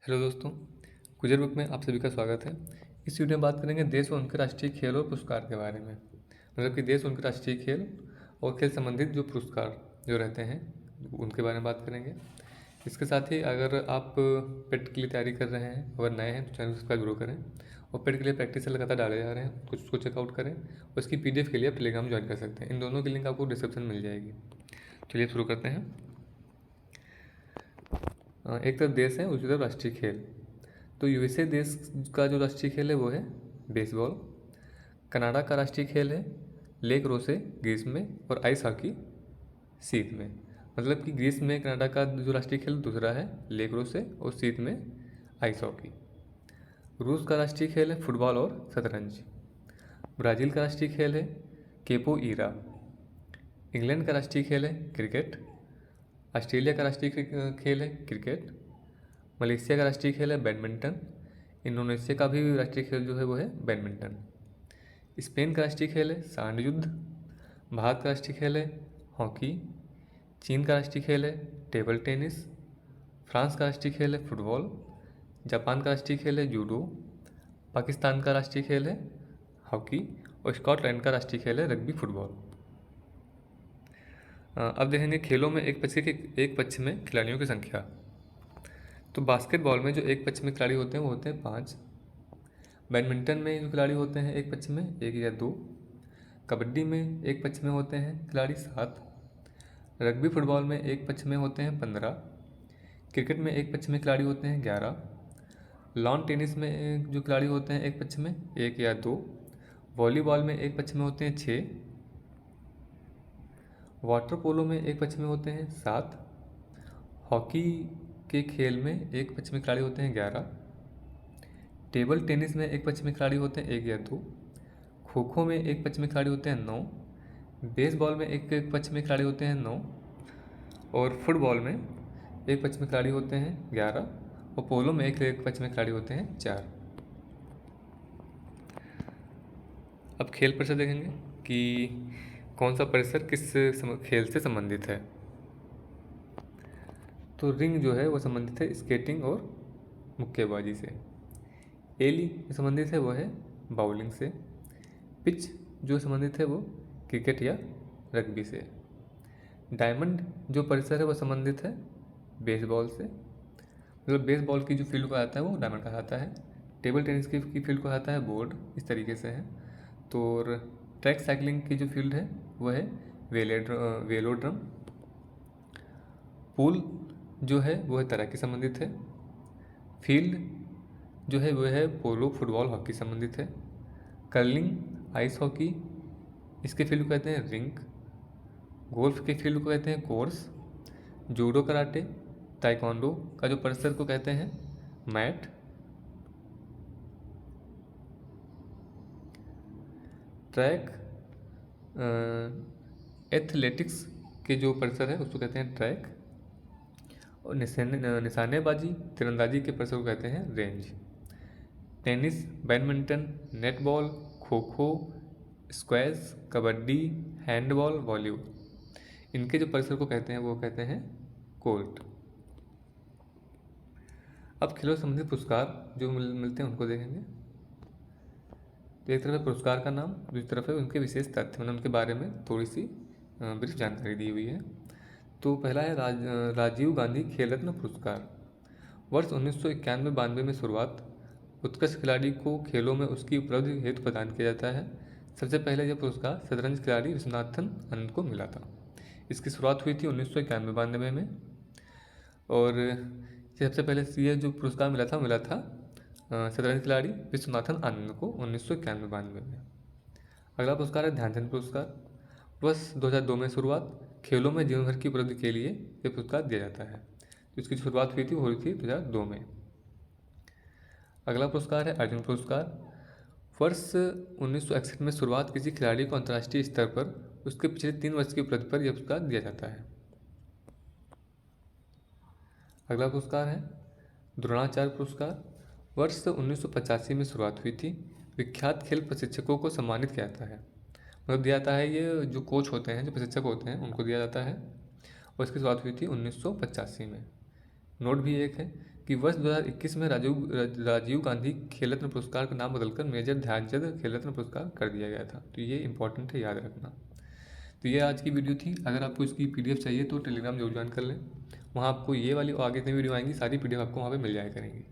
Hello दोस्तों, गुजर book में आप सभी का स्वागत है। इस वीडियो में बात करेंगे देश और उनके राष्ट्रीय खेल और पुरस्कार के बारे में। मतलब कि देश, उनके राष्ट्रीय खेल और खेल संबंधित जो पुरस्कार जो रहते हैं उनके बारे में बात करेंगे। इसके साथ ही अगर आप पेट के लिए तैयारी कर रहे हैं, अगर नए हैं तो चैनल सब्सक्राइब जरूर करें और पेट के लिए प्रैक्टिस लगातार डाले जा रहे हैं, कुछ उसको चेकआउट करें और इसकी PDF के लिए आप टेलीग्राम ज्वाइन कर सकते हैं। इन दोनों की लिंक आपको डिस्क्रिप्शन में मिल जाएगी। चलिए शुरू करते हैं। एक तरफ देश है, उसी तरफ राष्ट्रीय खेल। तो USA देश का जो राष्ट्रीय खेल है वो है बेसबॉल। कनाडा का राष्ट्रीय खेल है लेक रोसे ग्रीष्म में और आइस हॉकी शीत में। मतलब कि ग्रीष्म में कनाडा का जो राष्ट्रीय खेल दूसरा है लेक रोसे और शीत में आइस हॉकी। रूस का राष्ट्रीय खेल है फुटबॉल और शतरंज। ब्राज़ील का राष्ट्रीय खेल है कैपोईरा। इंग्लैंड का राष्ट्रीय खेल है क्रिकेट। ऑस्ट्रेलिया का राष्ट्रीय खेल है क्रिकेट। मलेशिया का राष्ट्रीय खेल है बैडमिंटन। इंडोनेशिया का भी राष्ट्रीय खेल जो है वो है बैडमिंटन। स्पेन का राष्ट्रीय खेल है सांड युद्ध। भारत का राष्ट्रीय खेल है हॉकी। चीन का राष्ट्रीय खेल है टेबल टेनिस। फ्रांस का राष्ट्रीय खेल है फुटबॉल। जापान का राष्ट्रीय खेल है जूडो। पाकिस्तान का राष्ट्रीय खेल है हॉकी और स्कॉटलैंड का राष्ट्रीय खेल है रग्बी फुटबॉल। अब देखेंगे खेलों में एक पक्ष में खिलाड़ियों की संख्या। तो बास्केटबॉल में जो एक पक्ष में खिलाड़ी होते हैं वो होते हैं 5। बैडमिंटन में जो खिलाड़ी होते हैं एक पक्ष में 1 या 2। कबड्डी में एक पक्ष में होते हैं खिलाड़ी 7। रग्बी फुटबॉल में एक पक्ष में होते हैं 15। क्रिकेट में एक पक्ष में खिलाड़ी होते हैं 11। लॉन टेनिस में जो खिलाड़ी होते हैं एक पक्ष में 1 या 2। वॉलीबॉल में एक पक्ष में होते हैं 6। वाटर पोलो में एक पक्ष में होते हैं 7। हॉकी के खेल में एक पक्ष में खिलाड़ी होते हैं 11। टेबल टेनिस में एक पक्ष में खिलाड़ी होते हैं 1 या 2। खो खो में एक पक्ष में खिलाड़ी होते हैं 9। बेसबॉल में एक पक्ष में खिलाड़ी होते हैं 9 और फुटबॉल में एक पक्ष में खिलाड़ी होते हैं 11 और पोलो में एक पक्ष में खिलाड़ी होते हैं 4। अब खेल परिसर देखेंगे कि कौन सा परिसर किस खेल से संबंधित है। तो रिंग जो है वो संबंधित है स्केटिंग और मुक्केबाजी से। एली संबंधित है वो है बाउलिंग से। पिच जो संबंधित है वो क्रिकेट या रग्बी से। डायमंड जो परिसर है वो संबंधित है बेसबॉल से। मतलब बेसबॉल की जो फील्ड को आता है वो डायमंड कहा जाता है। टेबल टेनिस की फील्ड को आता है बोर्ड, इस तरीके से है। तो ट्रैक साइकिलिंग की जो फील्ड है वो है वेलोड्रम। पूल जो है वो है तैराकी संबंधित है। फील्ड जो है वो है पोलो फुटबॉल हॉकी संबंधित है। कर्लिंग आइस हॉकी इसके फील्ड को कहते हैं रिंक। गोल्फ के फील्ड को कहते हैं कोर्स। जूडो कराटे ताइक्वांडो का जो परिसर को कहते हैं मैट। ट्रैक एथलेटिक्स के जो परिसर है उसको कहते हैं ट्रैक। और निशानेबाजी तीरंदाजी के परिसर को कहते हैं range. Tennis badminton netball kho kho squash kabaddi handball volleyball इनके जो परिसर को कहते हैं वो कहते हैं कोर्ट। अब खेलों से संबंधित पुरस्कार जो मिलते हैं उनको देखेंगे। तो एक तरफ है पुरस्कार का नाम, दूसरी तरफ है उनके विशेष तथ्य, मतलब उनके बारे में थोड़ी सी ब्रीफ जानकारी दी हुई है। तो पहला है राजीव गांधी खेल रत्न पुरस्कार। वर्ष 1991-92 में शुरुआत। उत्कृष्ट खिलाड़ी को खेलों में उसकी उपलब्धि हेतु प्रदान किया जाता है। सबसे पहले यह पुरस्कार शतरंज खिलाड़ी विश्वनाथन आनंद को मिला था। इसकी शुरुआत हुई थी 1991-92 में और सबसे पहले ये जो पुरस्कार मिला था शतरंज खिलाड़ी विश्वनाथन आनंद को 1991-92 में। अगला पुरस्कार है ध्यानचंद पुरस्कार। वर्ष 2002 में शुरुआत। खेलों में जीवन भर की उपलब्धि के लिए यह पुरस्कार दिया जाता है। तो इसकी शुरुआत हुई थी 2002 में। अगला पुरस्कार है अर्जुन पुरस्कार। वर्ष 1961 में शुरुआत। किसी खिलाड़ी को अंतर्राष्ट्रीय स्तर पर उसके पिछले 3 वर्ष की उपलब्धि पर यह पुरस्कार दिया जाता है। अगला पुरस्कार है द्रोणाचार्य पुरस्कार। वर्ष 1985 में शुरुआत हुई थी। विख्यात खेल प्रशिक्षकों को सम्मानित किया जाता है, मतलब दिया जाता है। ये जो कोच होते हैं, जो प्रशिक्षक होते हैं, उनको दिया जाता है और इसकी शुरुआत हुई थी 1985 में। नोट भी एक है कि वर्ष 2021 में राजीव गांधी खेल रत्न पुरस्कार का नाम बदलकर मेजर ध्यानचंद खेल रत्न पुरस्कार कर दिया गया था। तो ये इंपॉर्टेंट है, याद रखना। तो ये आज की वीडियो थी। अगर आपको इसकी PDF चाहिए तो टेलीग्राम जरूर ज्वाइन कर लें। वहाँ आपको ये वाली और आगे जितनी वीडियो आएंगी सारी PDF आपको वहाँ पे मिल जाया करेंगी।